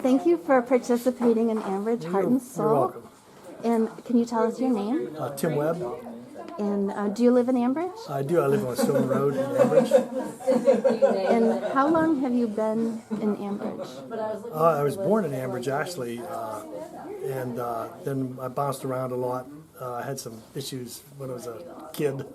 Thank you for participating in Ambridge Heart and Soul. You're welcome. And can you tell us your name? Tim Webb. And do you live in Ambridge? I do. I live on Sylvan Road in Ambridge. And how long have you been in Ambridge? I was born in Ambridge, actually, and then I bounced around a lot. I had some issues when I was a kid.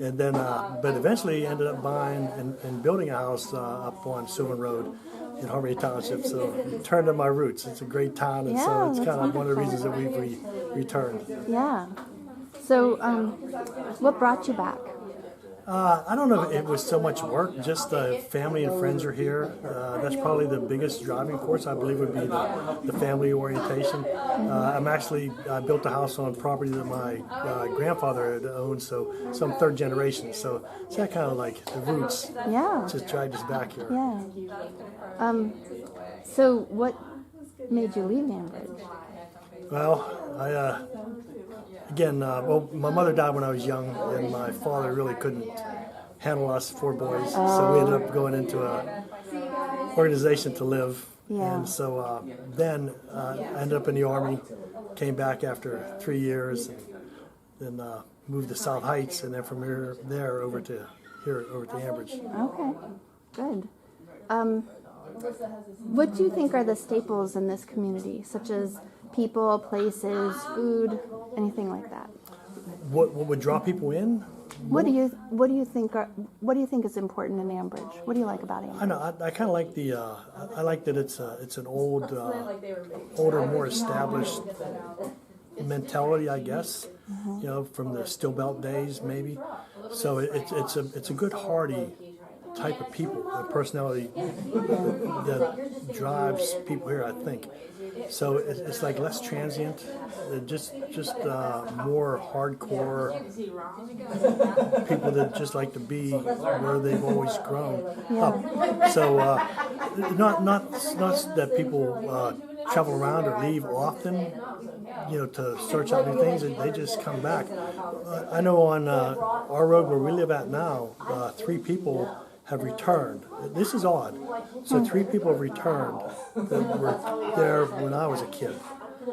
And then, but eventually ended up buying and building a house up on Sylvan Road in Harmony Township. So returned to my roots. It's a great town, and so it's kind of one of the reasons that we've returned. Yeah. So, what brought you back? I don't know if it was so much work, just family and friends are here. That's probably the biggest driving force, I believe, would be the family orientation. I built a house on property that my grandfather had owned, so I'm third generation. So it's that kind of like the roots. Yeah. Just dragged us back here. Yeah. So what made you leave Ambridge? Well, Well, my mother died when I was young, and my father really couldn't handle us four boys, so we ended up going into a organization to live. Yeah. And so then I ended up in the Army, came back after 3 years, and then moved to South Heights, and then from there over to Ambridge. Okay, good. What do you think are the staples in this community, such as people, places, food, anything like that? What would draw people in? What do you think is important in Ambridge? What do you like about Ambridge? I know. I kind of like I like that it's an older, more established mentality, I guess. You know, from the Steel Belt days, maybe. So it's a good, hearty type of people, the personality that drives people here, I think. So it's like less transient, just more hardcore people that just like to be where they've always grown up. So not that people travel around or leave often, to search out new things. They just come back. I know on our road where we live at now, 3 people have returned. This is odd. So 3 people have returned that were there when I was a kid.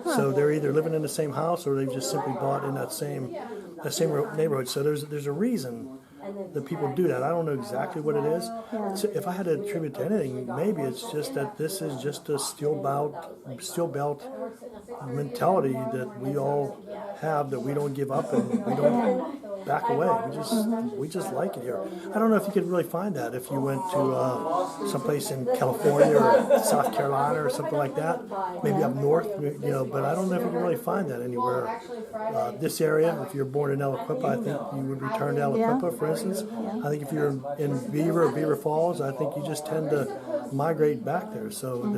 So they're either living in the same house or they've just simply bought in that same neighborhood. So there's a reason that people do that. I don't know exactly what it is. So if I had to attribute to anything, maybe it's just that this is just a steel belt mentality that we all have, that we don't give up and we don't back away. We just like it here. I don't know if you could really find that if you went to someplace in California or South Carolina or something like that, maybe up north, but I don't know if you can really find that anywhere. This area, if you're born in Aliquippa, I think you would return to Aliquippa, for instance. I think if you're in Beaver or Beaver Falls, I think you just tend to migrate back there. So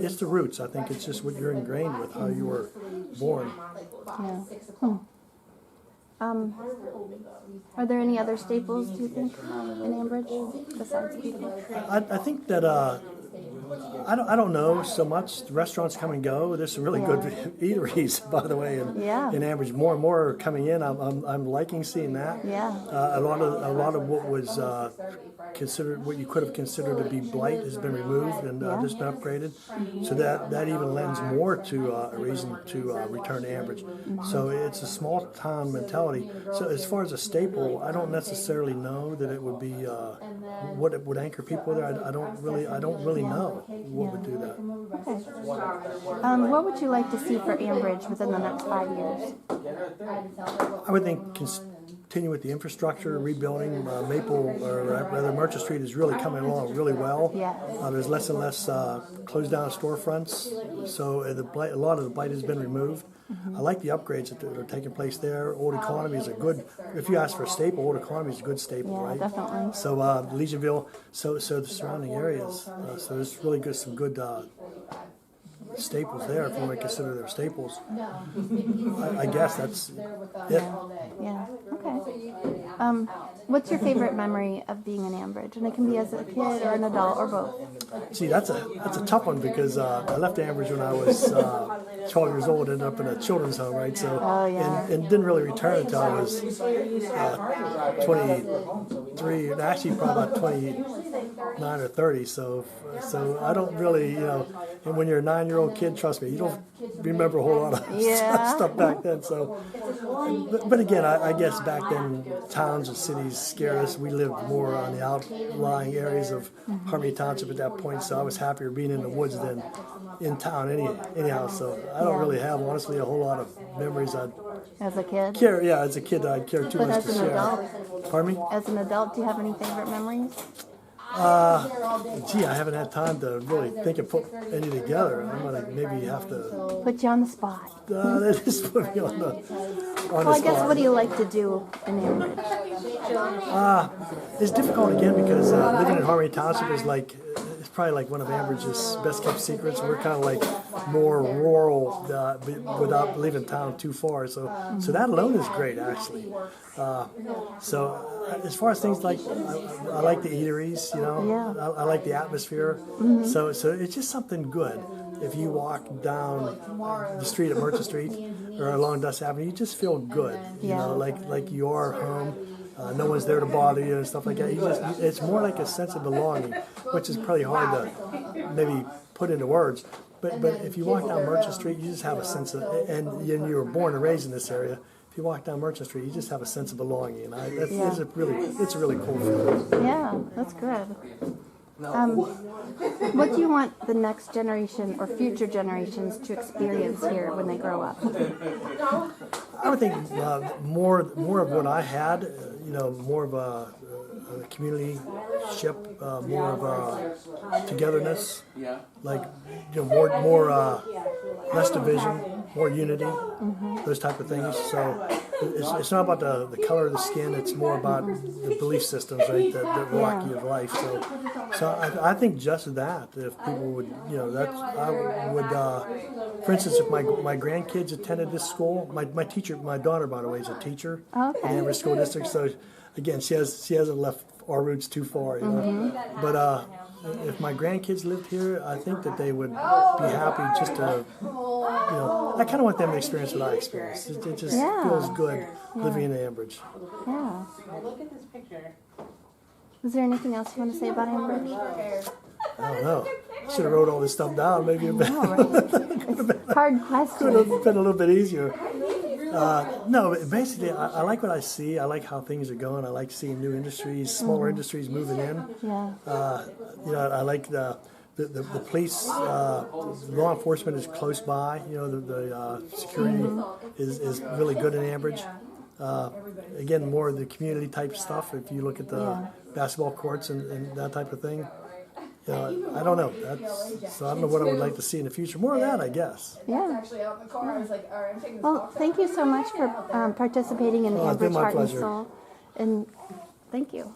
it's the roots. I think it's just what you're ingrained with, how you were born. Yeah. Are there any other staples, do you think, in Ambridge besides people? I think that I don't know so much. The restaurants come and go. There's some really good eateries, by the way, in Ambridge. More and more are coming in. I'm liking seeing that. Yeah. A lot of what was considered, what you could have considered to be blight, has been removed and just been upgraded. So that even lends more to a reason to return to Ambridge. So it's a small town mentality. So as far as a staple, I don't necessarily know that it would be what it would anchor people there. I don't really know what would do that. Okay. What would you like to see for Ambridge within the next 5 years? I would think continue with the infrastructure, rebuilding. Merchant Street is really coming along really well. Yeah. There's less and less closed down storefronts, so a lot of the blight has been removed. I like the upgrades that are taking place there. Old Economy is a good, if you ask for a staple, Old Economy is a good staple, right? Definitely. So Legionville, so the surrounding areas, so there's really some good staples there, if you want to consider them staples. I guess that's it. Yeah. Okay. What's your favorite memory of being in Ambridge? And it can be as a kid or an adult or both. See, that's a tough one because I left Ambridge when I was 12 years old, ended up in a children's home, right? So, Oh, yeah. and didn't really return until I was 23, and actually probably about 29 or 30. So I don't really, and when you're a 9-year-old kid, trust me, you don't remember a whole lot of Yeah. stuff back then. So, but again, I guess back then towns and cities scared us. We lived more on the outlying areas of Harmony Township at that point, so I was happier being in the woods than in town anyhow. So I don't really have, honestly, a whole lot of memories I'd As a kid? care. Yeah, as a kid, I'd care too But much as to an share. adult? Pardon me? As an adult, do you have any favorite memories? Gee, I haven't had time to really think and put any together. I'm gonna maybe have to. Put you on the spot. That just put me on the Well, I guess what do you like to do in Ambridge? It's difficult again because living in Harmony Township is like, it's probably like one of Ambridge's best kept secrets. We're kind of like more rural without leaving town too far. So that alone is great, actually. So as far as things like, I like the eateries, Yeah. I like the atmosphere. So it's just something good. If you walk down the street at Merchant Street or along Dust Avenue, you just feel good. Yeah. Like you are home. No one's there to bother you and stuff like that. It's more like a sense of belonging, which is probably hard to maybe put into words. But if you walk down Merchant Street, you just have a sense of, and you were born and raised in this area. If you walk down Merchant Street, you just have a sense of belonging, and it's a really cool feeling. Yeah, that's good. What do you want the next generation or future generations to experience here when they grow up? I would think more of what I had, more of a community ship, more of a togetherness, like more less division, more unity, those type of things. So it's not about the color of the skin; it's more about the belief systems, right, that rock your life. So I think just that, if people would, I would, for instance, if my grandkids attended this school, my teacher, my daughter, by the way, is a teacher in the Ambridge School District. So again, she hasn't left our roots too far, But if my grandkids lived here, I think that they would be happy just to, I kind of want them to experience what I experienced. It just feels good living in Ambridge. Yeah. Look at this picture. Is there anything else you want to say about Ambridge? I don't know. Should have wrote all this stuff down. Maybe it No, right? It's hard could questions. have been a little bit easier. No, basically, I like what I see. I like how things are going. I like seeing new industries, smaller industries moving in. Yeah. I like the police, law enforcement is close by. The security is really good in Ambridge. Again, more of the community type stuff. If you look at the basketball courts and that type of thing. I don't know. So I don't know what I would like to see in the future. More of that, I guess. Yeah. Actually, out in the car, I was like, all right, I'm taking this Well, box thank you so much for participating in the Oh, it's been Ambridge my Heart and pleasure. Soul. And thank you.